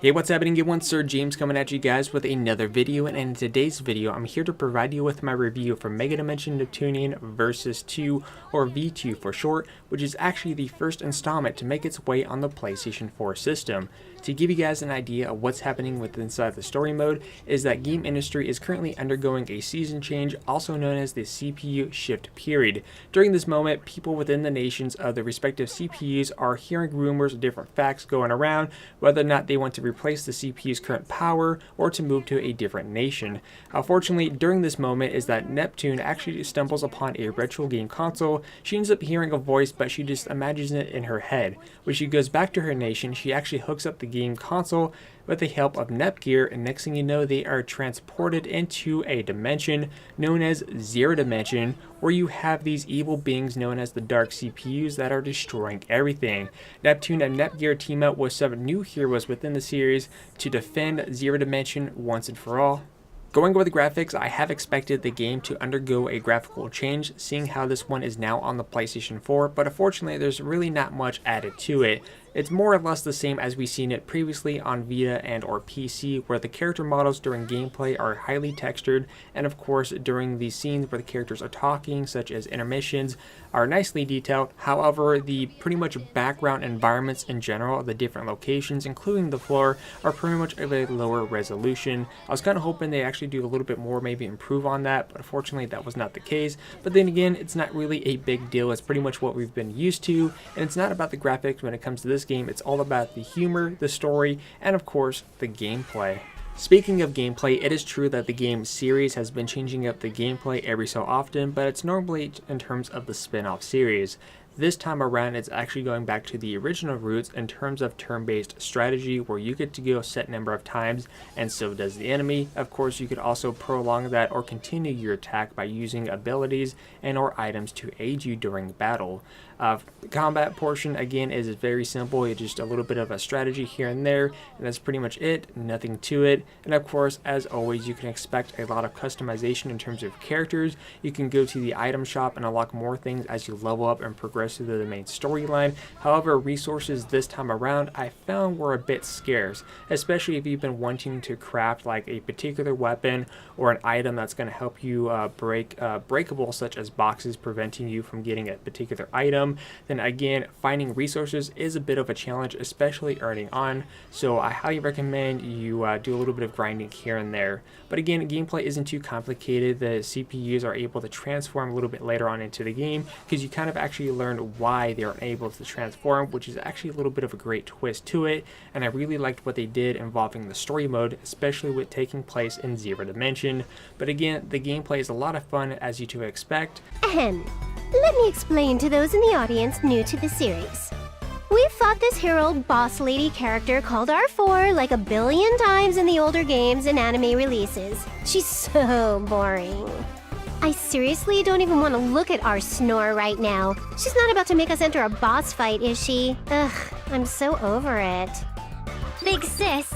Hey, what's happening everyone? Sir James coming at you guys with another video, and in today's video I'm here to provide you with my review for Megadimension Neptunia VII, or V2 for short, which is actually the first installment to make its way on the PlayStation 4 system. To give you guys an idea of what's happening with inside the story mode is that Gamindustri is currently undergoing a season change, also known as the CPU shift period. During this moment, people within the nations of the respective CPUs are hearing rumors of different facts going around, whether or not they want to replace the CPU's current power or to move to a different nation. Unfortunately, during this moment is that Neptune actually stumbles upon a retro game console. She ends up hearing a voice, but she just imagines it in her head. When she goes back to her nation, she actually hooks up the game console with the help of Nepgear, and next thing you know, they are transported into a dimension known as Zero Dimension, where you have these evil beings known as the Dark CPUs that are destroying everything. Neptune and Nepgear team up with some new heroes within the series to defend Zero Dimension once and for all. Going over the graphics, I have expected the game to undergo a graphical change, seeing how this one is now on the PlayStation 4, but unfortunately there's really not much added to it. It's more or less the same as we've seen it previously on Vita and or PC, where the character models during gameplay are highly textured, and of course during the scenes where the characters are talking, such as intermissions, are nicely detailed. However, the pretty much background environments in general of the different locations, including the floor, are pretty much of a lower resolution. I was kind of hoping they actually do a little bit more, maybe improve on that, but unfortunately that was not the case. But then again, it's not really a big deal. It's pretty much what we've been used to, and it's not about the graphics when it comes to this game. It's all about the humor, the story, and of course the gameplay. Speaking of gameplay, it is true that the game series has been changing up the gameplay every so often, but it's normally in terms of the spin-off series. This time around, it's actually going back to the original roots in terms of turn-based strategy, where you get to go a set number of times and so does the enemy. Of course, you could also prolong that or continue your attack by using abilities and or items to aid you during battle. The combat portion again is very simple. It's just a little bit of a strategy here and there, and that's pretty much it. Nothing to it. And of course, as always, you can expect a lot of customization in terms of characters. You can go to the item shop and unlock more things as you level up and progress through the main storyline. However, resources this time around I found were a bit scarce, especially if you've been wanting to craft like a particular weapon or an item that's going to help you break breakable, such as boxes preventing you from getting a particular item. Then again, finding resources is a bit of a challenge, especially earning on, so I highly recommend you do a little bit of grinding here and there. But again, gameplay isn't too complicated. The CPUs are able to transform a little bit later on into the game, because you kind of actually learn why they are able to transform, which is actually a little bit of a great twist to it, and I really liked what they did involving the story mode, especially with taking place in Zero Dimension. But again, the gameplay is a lot of fun, as you to expect. Let me explain to those in the audience new to the series. We've fought this hero boss lady character called R4 like a billion times in the older games and anime releases. She's so boring. I seriously don't even want to look at our snore right now. She's not about to make us enter a boss fight, is she? Ugh, I'm so over it. Big sis,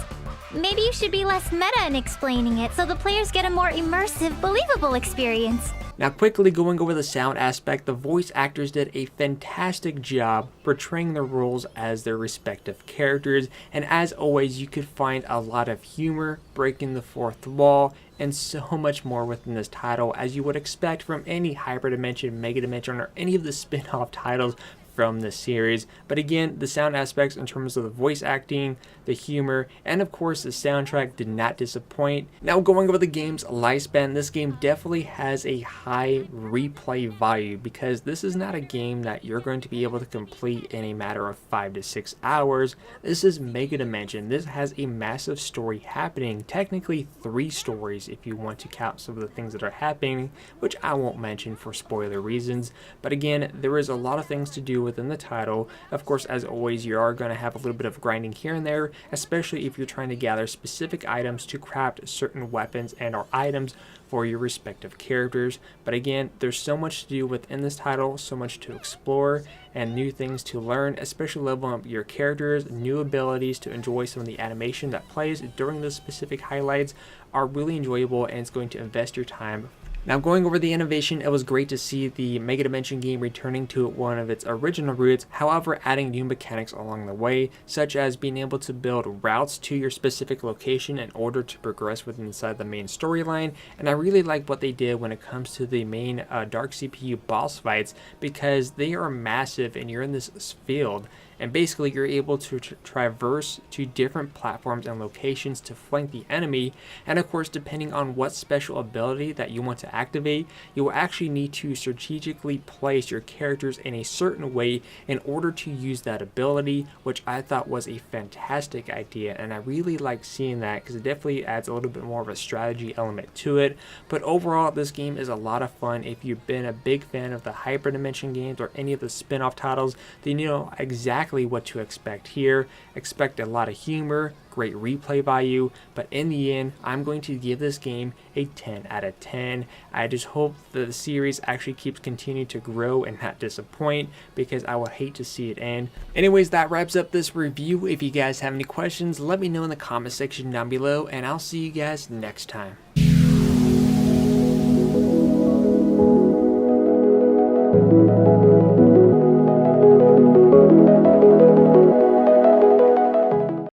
maybe you should be less meta in explaining it so the players get a more immersive, believable experience. Now, quickly going over the sound aspect, the voice actors did a fantastic job portraying their roles as their respective characters, and as always, you could find a lot of humor, breaking the fourth wall, and so much more within this title, as you would expect from any Hyperdimension, Megadimension, or any of the spin-off titles from this series. But again, the sound aspects in terms of the voice acting, the humor, and of course the soundtrack did not disappoint. Now, going over the game's lifespan, this game definitely has a high replay value, because this is not a game that you're going to be able to complete in a matter of 5 to 6 hours. This is Megadimension. This has a massive story happening, technically 3 stories if you want to count some of the things that are happening, which I won't mention for spoiler reasons. But again, there is a lot of things to do within the title. Of course, as always, you are going to have a little bit of grinding here and there, especially if you're trying to gather specific items to craft certain weapons and or items for your respective characters. But again, there's so much to do within this title, so much to explore and new things to learn, especially leveling up your characters. New abilities to enjoy some of the animation that plays during those specific highlights are really enjoyable, and it's going to invest your time Now, going over the innovation, it was great to see the Megadimension game returning to one of its original roots, however adding new mechanics along the way, such as being able to build routes to your specific location in order to progress within inside the main storyline. And I really like what they did when it comes to the main Dark CPU boss fights, because they are massive and you're in this field. And basically you're able to traverse to different platforms and locations to flank the enemy. And of course, depending on what special ability that you want to activate, you will actually need to strategically place your characters in a certain way in order to use that ability, which I thought was a fantastic idea. And I really like seeing that because it definitely adds a little bit more of a strategy element to it. But overall, this game is a lot of fun. If you've been a big fan of the Hyperdimension games or any of the spin-off titles, then you know exactly what to expect here. Expect a lot of humor, great replay value, but in the end, I'm going to give this game a 10 out of 10. I just hope that the series actually keeps continuing to grow and not disappoint, because I would hate to see it end. Anyways, that wraps up this review. If you guys have any questions, let me know in the comment section down below, and I'll see you guys next time.